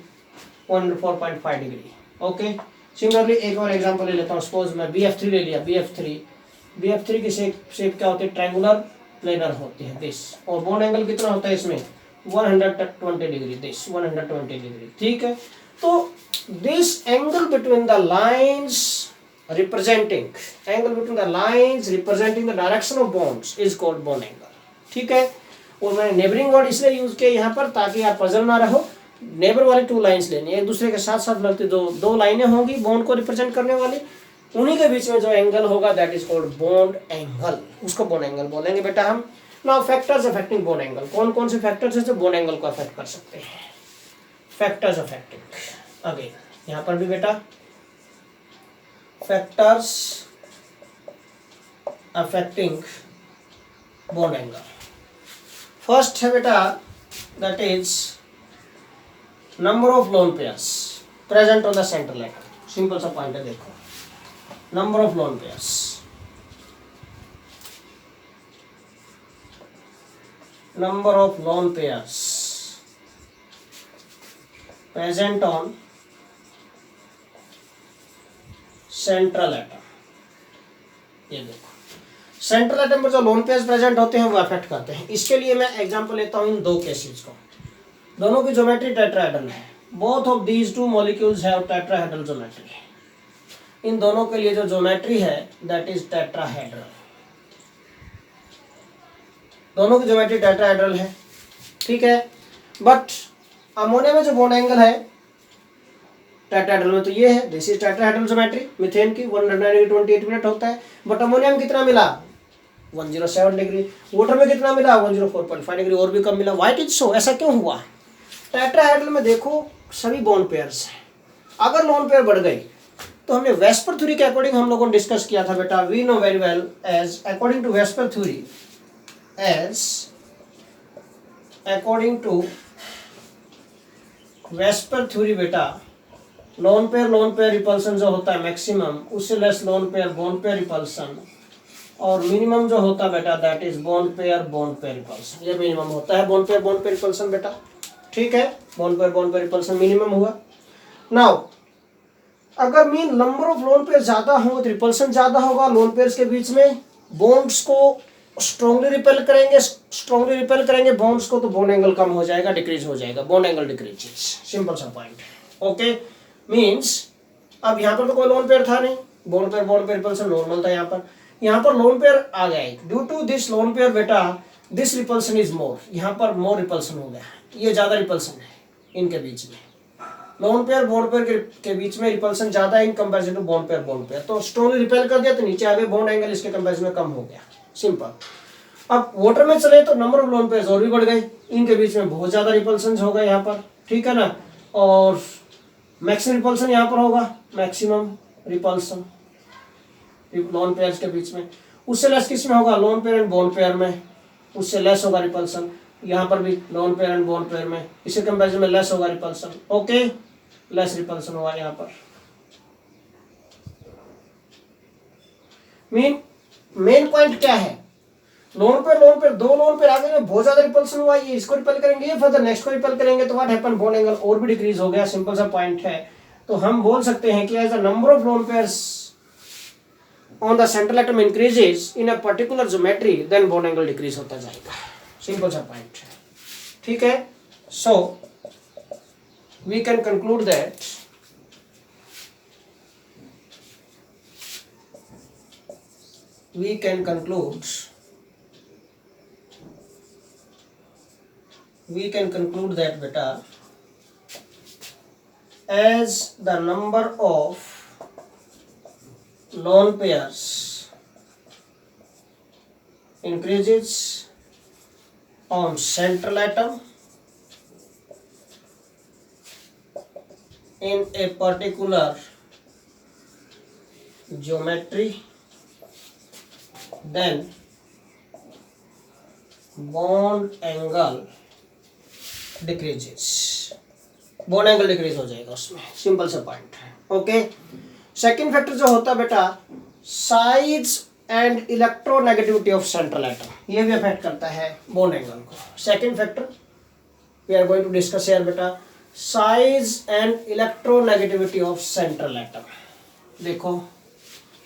104.5 degree. Okay, similarly एक और एग्जांपल ले लेता हूँ, सपोज मैं BF3 ले लिया, BF3 की शेप क्या होती है, ट्रायंगुलर प्लेनर होती है दिस, और बॉन्ड एंगल कितना होता है इसमें 120 डिग्री, दिस 120 डिग्री, ठीक है। तो this angle between the lines representing the direction of bonds is called bond angle, ठीक है। और मैंने नेबरिंग वर्ड इसलिए यूज किया यहाँ पर ताकि आप पजल ना रहो। नेबर वाली टू लाइंस लेनी है, एक दूसरे के साथ साथ लगती दो लाइनें होंगी बॉन्ड को रिप्रेजेंट करने वाली, उन्हीं के बीच में जो एंगल होगा that is called bond angle, उसको बॉन्ड एंगल बोलेंगे बेटा हम। Now factors affecting bond angle, कौन कौन से फैक्टर्स हैं जो बॉन्ड एंगल को अफेक्ट कर सकते हैं। फैक्टर्स अफेक्टिंग, अगेन यहाँ पर भी बेटा factors affecting bond angle. First है बेटा that is number of lone pairs present on the central atom, simple सा पॉइंट है, देखो number of lone pairs, number of lone pairs present on central atom। ये देखो सेंट्रल एटम पर जो लोन पेयर्स प्रेजेंट होते हैं वो अफेक्ट करते हैं। इसके लिए मैं एग्जांपल लेता हूं इन दो केसेस को, दोनों की ज्योमेट्री टेट्राहेड्रल है, both of these two molecules have tetrahedral geometry. इन दोनों के लिए जो ज्योमेट्री है दैट इज टेट्राहेड्रल, दोनों की ज्योमेट्री टेट्राहेड्रल है, ठीक है। बट अमोनिया में जो बॉन्ड एंगल है टेट्राहेड्रल में तो ये है, this is tetrahedral geometry, methane की 128 मिनट होता है, बट अमोनिया में कितना मिला 107 डिग्री, वाटर में कितना मिला 104.5 डिग्री, और भी कम मिला। व्हाई इट इज सो, ऐसा क्यों हुआ? टेट्राहेड्रल में देखो सभी बॉन्ड पेयर्स हैं, अगर लोन पेयर बढ़ गई तो हमने वेस्पर थ्योरी के अकॉर्डिंग हम लोगों ने डिस्कस किया था बेटा, we know very well as according to VSEPR theory, as according to VSEPR theory बेटा, लोन पेयर रिपल्सन जो होता है मैक्सिमम, उससे less lone pair bond pair repulsion, और मिनिमम जो होता है बेटा that is bond pair repulsion, ये मिनिमम होता है बॉन्ड पेयर रिपल्सन बेटा, ठीक है। बॉन्ड पेयर रिपल्सन मिनिमम हुआ। नाउ अगर mean number of lone pair ज्यादा होंगे तो रिपल्सन ज्यादा होगा, लोन पेयर्स के बीच में बॉन्ड्स को स्ट्रॉन्गली रिपेल करेंगे बॉन्ड्स को, तो बॉन्ड एंगल कम हो जाएगा, डिक्रीज हो जाएगा, बॉन्ड एंगल डिक्रीजेस, सिंपल सा पॉइंट है। ओके, मींस अब यहाँ पर तो कोई लोन पेयर था नहीं, बॉन्ड पेयर रिपल्सन नॉर्मल था, यहाँ पर लोन पेयर आ गया, due to this lone pair बेटा दिस रिपल्सन इज मोर, यहाँ पर मोर रिपल्सन हो गया, ये ज्यादा रिपल्सन है इनके बीच में, लोन पेयर बॉन्ड पेयर के बीच में रिपल्सन ज्यादा है in comparison to bond pair, तो स्ट्रॉन्गली रिपेल कर दिया तो नीचे आ गए, बॉन्ड एंगल इसके कंपेरिजन में कम हो गया, सिंपल। अब वाटर में चले तो नंबर ऑफ लोन पेयर्स और भी बढ़ गए, इनके बीच में बहुत ज्यादा रिपल्सन हो गए यहाँ पर, ठीक है ना, और मैक्सिमम रिपल्सन यहाँ पर होगा, मैक्सिमम रिपल्सन लोन पेयर्स के बीच में, उससे लेस किस में होगा lone pair and bond pair में, उससे लेस होगा रिपल्सन, यहाँ पर भी lone pair and bond pair में, इसके कंपेरिजन में लेस होगा रिपल्सन, ओके, लेस रिपल्सन होगा यहाँ पर। मेन पॉइंट क्या है, लोन पेयर दो लोन पेयर आगे में बहुत ज्यादा रिपल्सन हुआ, ये इसको रिपेल करेंगे, ये फर्दर नेक्स्ट को रिपेल करेंगे, तो व्हाट हैपन, बॉन्ड एंगल और भी डिक्रीज हो गया, सिंपल सा पॉइंट है। तो हम बोल सकते हैं कि as the number of lone pairs on the central atom increases in a particular geometry then bond angle decrease होता जाएगा, सिंपल सा पॉइंट है, ठीक है। So we can conclude that beta, as the number of lone pairs increases on central atom in a particular geometry, then bond angle decreases, bond angle decrease हो जाएगा उसमें, सिंपल सा पॉइंट है, ओके। सेकंड फैक्टर जो होता है बेटा size and electronegativity of central atom, ये भी अफेक्ट करता है बॉन्ड एंगल को। Second factor we are going to discuss here बेटा, size and electronegativity of central atom. देखो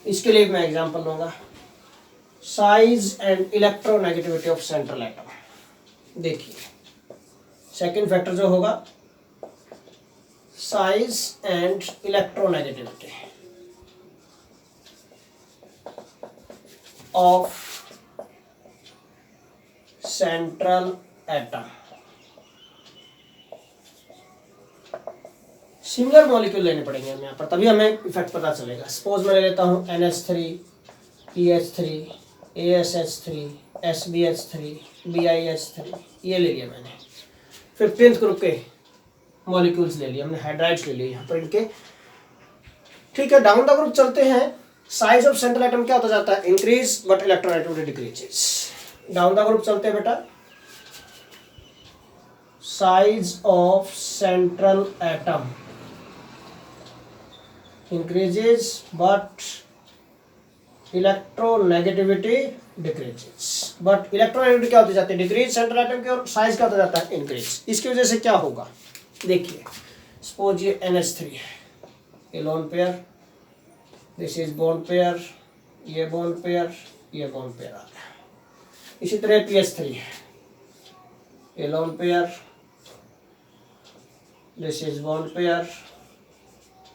इसके लिए मैं एग्जांपल लूंगा, size and electronegativity of central atom. देखिए सेकेंड फैक्टर जो होगा size and electronegativity of central atom. Similar molecule लेने पड़ेंगे हमें यहाँ पर, तभी हमें इफेक्ट पता चलेगा। सपोज मैं ले लेता हूँ NH3, PH3, ASH3, SBH3, BiH3, ये ले लिया मैंने। 15th ग्रुप के मॉलिक्यूल्स ले लिए हमने, हाइड्राइड्स ले लिए यहाँ पर इनके, ठीक है। डाउन द ग्रुप चलते हैं, साइज ऑफ सेंट्रल एटम क्या होता जाता है, increase but electronegativity decreases. Down the group चलते हैं बेटा, size of central atom increases but electronegativity decreases. But electronegativity क्या होती जाती है? डिक्रीज सेंट्रल एटम की, और साइज क्या होता जाता है? इंक्रीज. इसकी वजह से क्या होगा? देखिए, सपोज ये NH3 है, ये lone pair, this is bond pair, ये बॉन्ड पेयर, ये बॉन्ड पेयर आ गया. इसी तरह PH3 है, ये lone pair, this is bond pair,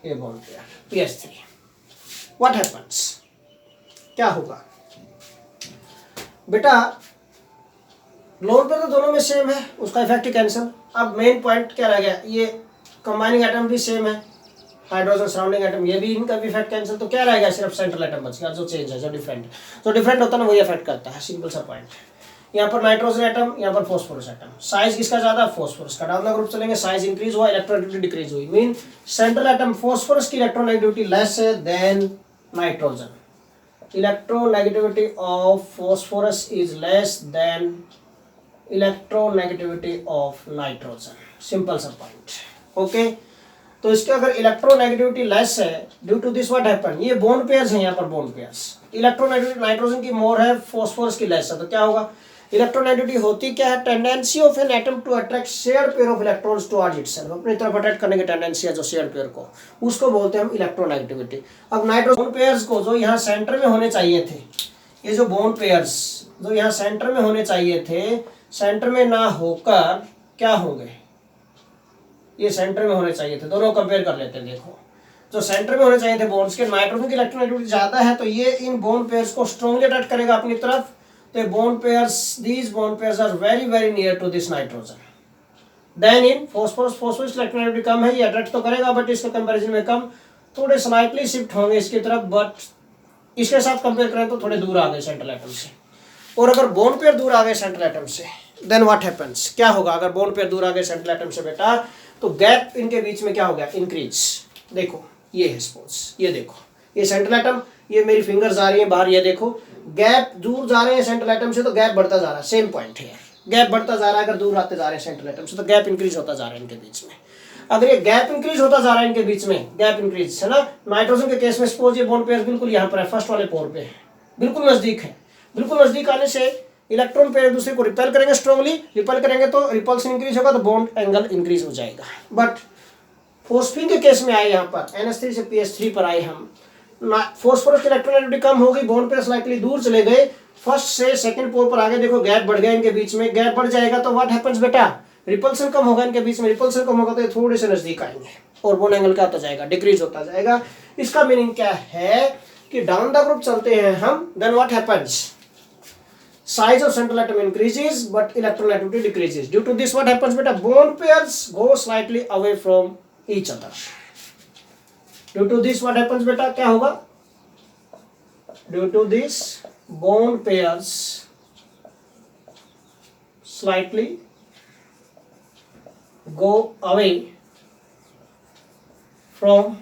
ये bond pair, PH3. What happens? क्या होगा बेटा? लोन पेयर तो दोनों में सेम है, उसका इफेक्ट कैंसिल. अब मेन पॉइंट क्या रह गया? ये कंबाइनिंग एटम भी सेम है, हाइड्रोजन सराउंडिंग एटम, ये भी, इनका भी इफेक्ट कैंसिल. तो क्या रहेगा? सिर्फ सेंट्रल एटम बच गया. जो चेंज है, जो डिफरेंट होता है ना, वही इफेक्ट करता है. सिंपल सा पॉइंट. यहाँ पर नाइट्रोजन एटम, यहाँ पर फॉस्फोरस एटम. साइज किसका ज्यादा? फॉस्फोरस का. डाउन द ग्रुप चलेंगे, साइज इंक्रीज हुआ, इलेक्ट्रोनेगेटिविटी डिक्रीज हुई. मीन सेंट्रल एटम फॉस्फोरस की इलेक्ट्रोनेगेटिविटी लेस है than nitrogen. Electronegativity of phosphorus is less than electronegativity of nitrogen. Simple सा पॉइंट. ओके, तो इसके अगर इलेक्ट्रोनेगेटिविटी लेस है, due to this what happen? ये बॉन्ड पेयर्स हैं, यहाँ पर बॉन्ड पेयर्स. इलेक्ट्रोनेगेटिविटी नाइट्रोजन की मोर है, फॉस्फोरस की लेस है. तो क्या होगा? इलेक्ट्रोनेगेटिविटी होती क्या है? Tendency of an atom to attract shared pair of electrons towards itself. अपनी तरफ अट्रैक्ट करने की टेंडेंसी है जो शेयर्ड पेयर को, उसको बोलते हैं हम इलेक्ट्रोनेगेटिविटी. अब नाइट्रोजन पेयर्स को जो यहाँ सेंटर में होने चाहिए थे, ये जो बॉन्ड पेयर्स जो यहाँ सेंटर में होने चाहिए थे, सेंटर में ना होकर क्या होंगे? ये सेंटर में होने चाहिए थे. दोनों कंपेयर कर लेते हैं. देखो, जो सेंटर में होने चाहिए थे बॉन्ड्स के, नाइट्रोजन की इलेक्ट्रोनेगेटिविटी ज्यादा है, तो ये इन बॉन्ड पेयर्स को स्ट्रांगली अट्रैक्ट करेगा अपनी तरफ. The bond pairs, these bond pairs are very near to this nitrogen. Then in phosphorus की इलेक्ट्रोनेगेटिविटी कम है, ये अट्रैक्ट तो करेगा बट इसके कंपैरिजन में कम, थोड़े स्लाइटली शिफ्ट होंगे इसकी तरफ, बट इसके साथ कंपेयर करें तो थोड़े दूर आ गए सेंट्रल एटम से. और अगर बॉन्ड पेयर दूर आ गए सेंट्रल एटम से, देन व्हाट हैपेंस? क्या होगा अगर बॉन्ड पेयर दूर आ गए सेंट्रल एटम से बेटा? तो गैप इनके बीच में क्या हो गया? इंक्रीज. देखो, ये है सपोज, ये देखो, ये सेंट्रल एटम, ये मेरी फिंगर्स आ रही है बाहर, ये देखो, गैप दूर जा रहे हैं सेंट्रल एटम से, तो गैप बढ़ता जा रहा है. सेम पॉइंट है, गैप बढ़ता जा रहा है. अगर दूर आते जा रहे हैं सेंट्रल एटम से, तो गैप इंक्रीज होता जा रहा है इनके बीच में. अगर ये गैप इंक्रीज होता जा रहा है इनके बीच में, गैप इंक्रीज है ना. नाइट्रोजन के केस में सपोज ये बॉन्ड पेयर बिल्कुल यहाँ पर है, फर्स्ट वाले पोर पे है, बिल्कुल नजदीक है. बिल्कुल नजदीक आने से इलेक्ट्रॉन पेयर एक दूसरे को रिपेल करेंगे, स्ट्रांगली रिपेल करेंगे तो रिपल्सन इंक्रीज होगा, तो बॉन्ड एंगल इंक्रीज हो जाएगा. बट फॉस्फीन के केस में आए, यहाँ पर NH3 से PH3 पर आए हम, फॉस्फोरस की इलेक्ट्रोनेगेटिविटी कम हो गई, बॉन्ड पेयर स्लाइटली दूर चले गए, फर्स्ट से सेकंड पोल पर आगे. देखो, गैप बढ़ गया इनके बीच में. गैप बढ़ जाएगा तो व्हाट हैपेंस बेटा? रिपल्सन कम होगा इनके बीच में. रिपल्सन कम होगा तो ये थोड़े से नजदीक आएंगे और बॉन्ड एंगल क्या होता जाएगा? डिक्रीज होता जाएगा. इसका मीनिंग क्या है कि डाउन द ग्रुप चलते हैं हम, then what happens? Size of central atom increases but electronegativity decreases. Due to this what happens beta? Bond pairs go slightly away from each other. Due to this what happens beta? क्या होगा? Due to this bond pairs slightly go away from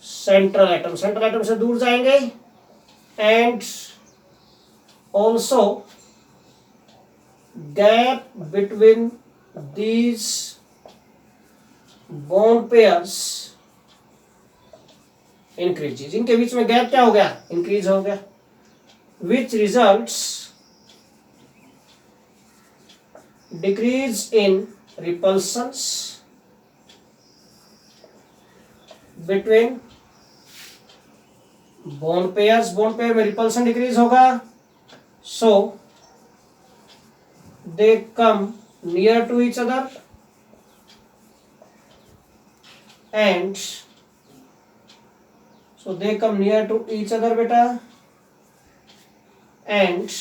central atom. Central atom से दूर जाएंगे and also gap between these bond pairs increases. इनके बीच में गैप क्या हो गया? इंक्रीज हो गया, which results decrease in repulsions between bond pairs. bond pair में repulsion decrease होगा, so they come near to each other and so they come near to each other beta and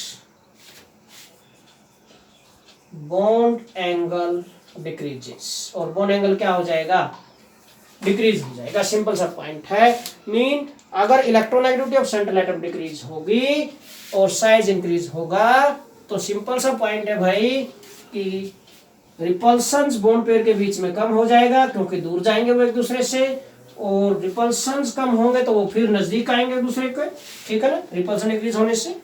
bond angle decreases. और bond angle क्या हो जाएगा? डिक्रीज हो जाएगा. सिंपल सा पॉइंट है. मीन अगर electronegativity of central atom decrease होगी और साइज इंक्रीज होगा, तो सिंपल सा पॉइंट है भाई कि रिपल्सन्स बॉन्ड पेयर के बीच में कम हो जाएगा क्योंकि दूर जाएंगे वो एक दूसरे से, और रिपल्सन्स कम होंगे तो वो फिर नजदीक आएंगे एक दूसरे के. ठीक है ना, रिपल्सन इंक्रीज होने से.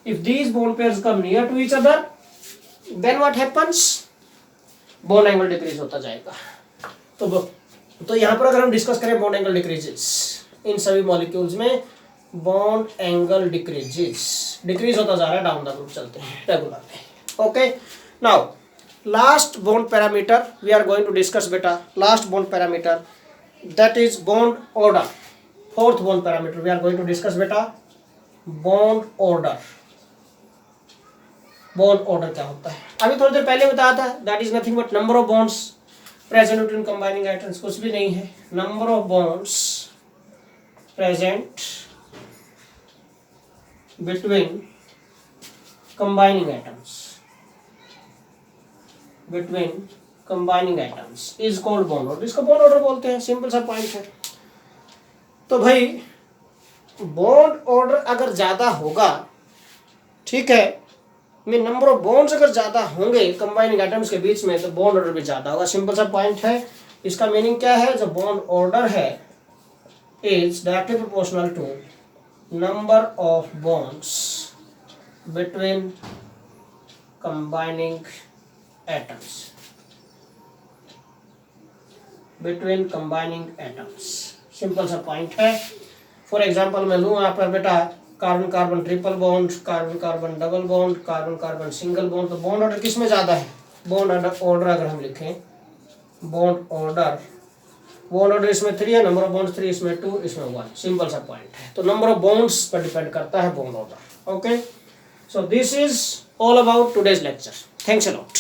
If these bond pairs come near to each other then what happens, bond angle decrease होता जाएगा। तो यहाँ पर अगर हम डिस्कस करें बॉन्ड एंगल डिक्रीजेस इन सभी मॉलिक्यूल्स में, बॉन्ड एंगल डिक्रीज होता जा रहा है, डाउन द ग्रुप चलते हैं regularly. Okay, now last bond parameter we are going to discuss बेटा, last bond parameter that is bond order. Fourth bond parameter we are going to discuss बेटा, बॉन्ड ऑर्डर। बॉन्ड ऑर्डर क्या होता है, अभी थोड़ी देर पहले बताया था, that is nothing but number of bonds present between combining atoms, कुछ भी नहीं है, number of bonds present between combining atoms, between combining atoms is called bond order. इसको बॉन्ड ऑर्डर बोलते हैं, सिंपल सा पॉइंट है। तो भाई बॉन्ड ऑर्डर अगर ज्यादा होगा, ठीक है, में नंबर ऑफ बॉन्ड्स अगर ज्यादा होंगे कंबाइनिंग एटम्स के बीच में, तो बॉन्ड ऑर्डर भी ज्यादा होगा, सिंपल सा पॉइंट है। इसका मीनिंग क्या है, जो बॉन्ड ऑर्डर है is directly proportional to number of bonds between combining atoms, between combining atoms, simple सा पॉइंट है। फॉर एग्जांपल मैं लूँ यहाँ पर बेटा carbon carbon triple bond, carbon carbon double bond, carbon carbon single bond, तो बॉन्ड ऑर्डर किस में ज़्यादा है, बॉन्ड ऑर्डर अगर हम लिखें बॉन्ड ऑर्डर इसमें 3 है, नंबर ऑफ बॉन्ड्स 3, इसमें 2, इसमें 1, सिंपल सा पॉइंट है। तो नंबर ऑफ बॉन्ड्स पर डिपेंड करता है bond order. Okay, so this is all about today's lecture, thanks a lot.